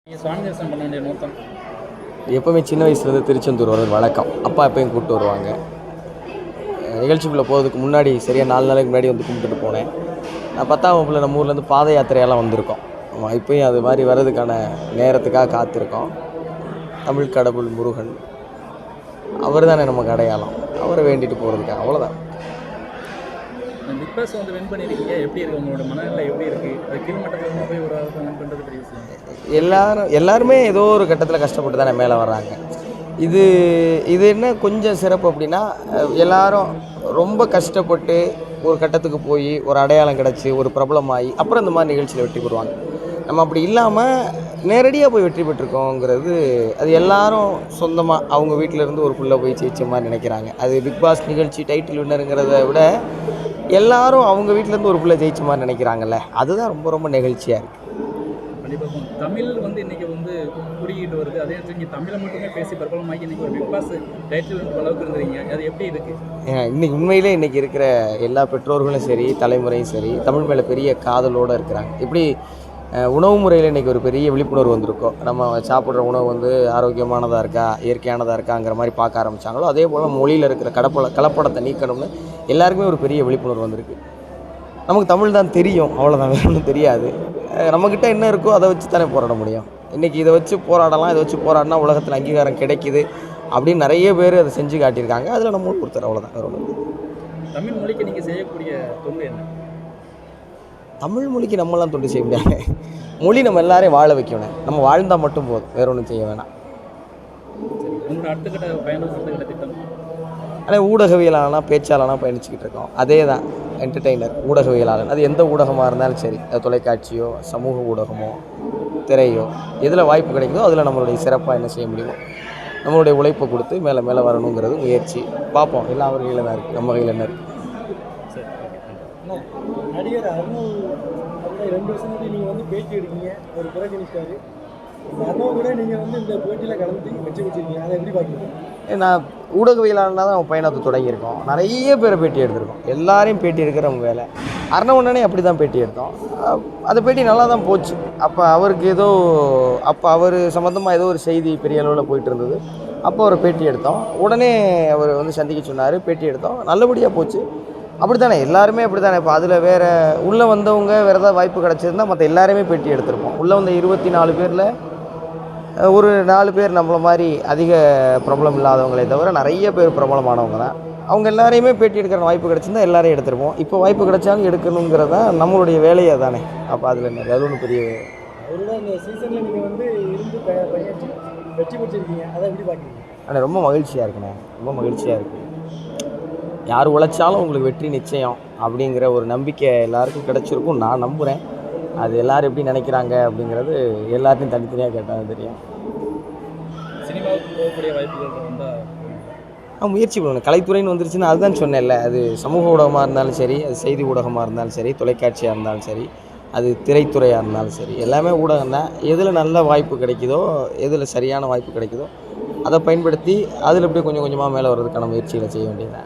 நீங்கள் சுவாமி தரிசனம் பண்ண வேண்டிய நோக்கம் எப்போவுமே சின்ன வயசுலேருந்து திருச்செந்தூர் வர்றது வழக்கம். அப்பா எப்பயும் கூப்பிட்டு வருவாங்க. நிகழ்ச்சிக்குள்ளே போகிறதுக்கு முன்னாடி சரியாக 4 நாளைக்கு முன்னாடி வந்து கும்பிட்டுட்டு போனேன். நான் 10ஆம் வகுப்பில் நம்ம ஊர்லேருந்து பாத யாத்திரையெல்லாம் வந்திருக்கோம். ஆமாம், இப்போயும் அது மாதிரி வர்றதுக்கான நேரத்துக்காக காத்திருக்கோம். தமிழ் கடவுள் முருகன் அவர் தானே நமக்கு அடையாளம். அவரை வேண்டிட்டு போகிறதுக்காக அவ்வளோதான். பிக் பாஸ் வந்து வின் பண்ணியிருக்கீங்க, எப்படி இருக்குது உங்களோட மனநிலை? எப்படி இருக்குது? அது கீழ்மட்டத்தில் போய் ஒரு வின் பண்ணுறது பெரிய விஷயம். எல்லாருமே ஏதோ ஒரு கட்டத்தில் கஷ்டப்பட்டு தானே மேலே வர்றாங்க. இது என்ன கொஞ்சம் சிறப்பு அப்படின்னா, எல்லாரும் ரொம்ப கஷ்டப்பட்டு ஒரு கட்டத்துக்கு போய் ஒரு அடையாளம் கிடச்சி ஒரு பிரபலமாகி அப்புறம் இந்த மாதிரி நிகழ்ச்சியில் வெற்றி பெறுவாங்க. நம்ம அப்படி இல்லாமல் நேரடியாக போய் வெற்றி பெற்றிருக்கோங்கிறது அது எல்லாரும் சொந்தமாக அவங்க வீட்டிலேருந்து ஒரு புள்ள போய் ஜெயிச்ச மாதிரி நினைக்கிறாங்க. அது பிக் பாஸ் நிகழ்ச்சி டைட்டில் வின்னருங்கிறத விட எல்லாரும் அவங்க வீட்டிலேருந்து ஒரு புள்ள ஜெயிச்ச மாதிரி நினைக்கிறாங்கல்ல, அதுதான் ரொம்ப ரொம்ப நெகிழ்ச்சியாக இருக்குது. கண்டிப்பாக தமிழ் வந்து இன்றைக்கி வந்து குறுகிட்டு வருது. அதே நேரத்தில் நீங்கள் தமிழை மட்டுமே பேசி பிரபலமாக்கி இன்றைக்கி ஒரு பிக் பாஸ் டைட்டில் வின் அளவுக்கு இருந்தீங்க. அது எப்படி இருக்குது? இன்றைக்கி உண்மையிலே இன்றைக்கி இருக்கிற எல்லா பெற்றோர்களும் சரி, தலைமுறையும் சரி, தமிழ் மேலே பெரிய காதலோடு இருக்கிறாங்க. எப்படி உணவு முறையில் இன்றைக்கி ஒரு பெரிய விழிப்புணர்வு வந்திருக்கோம். நம்ம சாப்பிட்ற உணவு வந்து ஆரோக்கியமானதாக இருக்கா, இயற்கையானதாக இருக்காங்கிற மாதிரி பார்க்க ஆரம்பித்தாங்களோ, அதே போல் மொழியில் இருக்கிற கலப்படத்தை நீக்கணும்னு எல்லாருக்குமே ஒரு பெரிய விழிப்புணர்வு வந்திருக்கு. நமக்கு தமிழ் தான் தெரியும், அவ்வளோதான், வேறு ஒன்றும் தெரியாது. நம்மக்கிட்ட என்ன இருக்கோ அதை வச்சு தானே போராட முடியும். இன்றைக்கி இதை வச்சு போராடலாம், இதை வச்சு போராடினா உலகத்தில் அங்கீகாரம் கிடைக்கிது அப்படின்னு நிறைய பேர் அதை செஞ்சு காட்டியிருக்காங்க. அதில் நம்ம ஒருத்தர், அவ்வளோதான், வேறு ஒன்று. தமிழ் மொழிக்கு நீங்கள் செய்யக்கூடிய தொண்டு என்ன? தமிழ் மொழிக்கு நம்மளாம் தொண்டு செய்ய முடியாது. மொழி நம்ம எல்லாரையும் வாழ வைக்கணும். நம்ம வாழ்ந்தால் மட்டும் போதும், வேறு ஒன்றும் செய்ய வேணாம். உங்களோட அடுத்த பயணம் திட்டம்? ஆனால் ஊடகவியலாளனா பேச்சாளனாக பயணிச்சுக்கிட்டு இருக்கோம். அதே தான் என்டர்டெய்னர், ஊடகவியலாளன். அது எந்த ஊடகமாக இருந்தாலும் சரி, அது தொலைக்காட்சியோ சமூக ஊடகமோ திரையோ, எதில் வாய்ப்பு கிடைக்குதோ அதில் நம்மளுடைய சிறப்பாக என்ன செய்ய முடியுமோ நம்மளுடைய உழைப்பை கொடுத்து மேலே மேலே வரணுங்கிறது முயற்சி. பார்ப்போம், எல்லாம் அவர் கையில் தான் இருக்குது, நம்ம கையில் என்ன இருக்குது. நடிகர் அர்ணவ் 2 வருஷத்துக்கு நீங்கள் வந்து பேட்டி எடுக்கீங்க, ஒரு புறக்கணிச்சாரு. அர்ணவ் கூட நீங்கள் வந்து இந்த போட்டியில் கலந்து வச்சுருக்கீங்க, அதை எப்படி பார்க்குறீங்க? நான் ஊடகவியலாளனாக தான் பயணத்தை தொடங்கியிருக்கோம். நிறைய பேரை பேட்டி எடுத்திருக்கோம். எல்லாரையும் பேட்டி எடுக்கிறவங்க வேலை. அர்ணவனே அப்படி தான் பேட்டி எடுத்தோம். அந்த பேட்டி நல்லா தான் போச்சு. அப்போ அவருக்கு அப்போ அவர் சம்மந்தமாக ஏதோ ஒரு செய்தி பெரிய அளவில் போயிட்டு இருந்தது. அப்போ அவர் பேட்டி எடுத்தோம். உடனே அவர் வந்து சந்திக்க சொன்னார், பேட்டி எடுத்தோம், நல்லபடியாக போச்சு. அப்படி தானே எல்லாருமே அப்படி தானே. இப்போ அதில் வேறு உள்ளே வந்தவங்க வேறு ஏதாவது வாய்ப்பு கிடச்சிருந்தால் மற்ற எல்லாருமே பேட்டி எடுத்திருப்போம். உள்ளே வந்த 24 பேரில் ஒரு 4 பேர் நம்மளை மாதிரி அதிக பிரபலம் இல்லாதவங்களே தவிர நிறைய பேர் பிரபலமானவங்க தான். அவங்க எல்லாரையுமே பேட்டி எடுக்கிற வாய்ப்பு கிடச்சிருந்தால் எல்லாரையும் எடுத்துருப்போம். இப்போ வாய்ப்பு கிடைச்சாலும் எடுக்கணுங்கிறதா நம்மளுடைய வேலையை தானே. அப்போ அதில் என்ன, அது ஒன்றும் பெரிய அவரோட இந்த சீசனில் நீங்கள் வந்து இருந்து பணியாற்றி வெற்றி பெற்றிருக்கீங்க, அதை எப்படி பார்க்குறீங்க? ஆனால் ரொம்ப மகிழ்ச்சியாக இருக்குண்ணே, ரொம்ப மகிழ்ச்சியாக இருக்குது. யார் உழைச்சாலும் உங்களுக்கு வெற்றி நிச்சயம் அப்படிங்கிற ஒரு நம்பிக்கை எல்லாருக்கும் கிடச்சிருக்கும் நான் நம்புகிறேன். அது எல்லோரும் எப்படி நினைக்கிறாங்க அப்படிங்கிறது எல்லாத்தையும் தனித்தனியாக கேட்டால் தெரியும். சினிமாவுக்கு போகக்கூடிய வாய்ப்புகள் வந்தால் முயற்சி பண்ணணும். கலைத்துறைன்னு வந்துருச்சுன்னா அதுதான் சொன்னேன்ல, அது சமூக ஊடகமாக இருந்தாலும் சரி, அது செய்தி ஊடகமாக இருந்தாலும் சரி, தொலைக்காட்சியாக இருந்தாலும் சரி, அது திரைத்துறையாக இருந்தாலும் சரி, எல்லாமே ஊடகம் தான். எதில் நல்ல வாய்ப்பு கிடைக்குதோ, எதில் சரியான வாய்ப்பு கிடைக்குதோ அதை பயன்படுத்தி அதில் எப்படியே கொஞ்சம் கொஞ்சமாக மேலே வர்றதுக்கான முயற்சிகளை செய்ய வேண்டியது.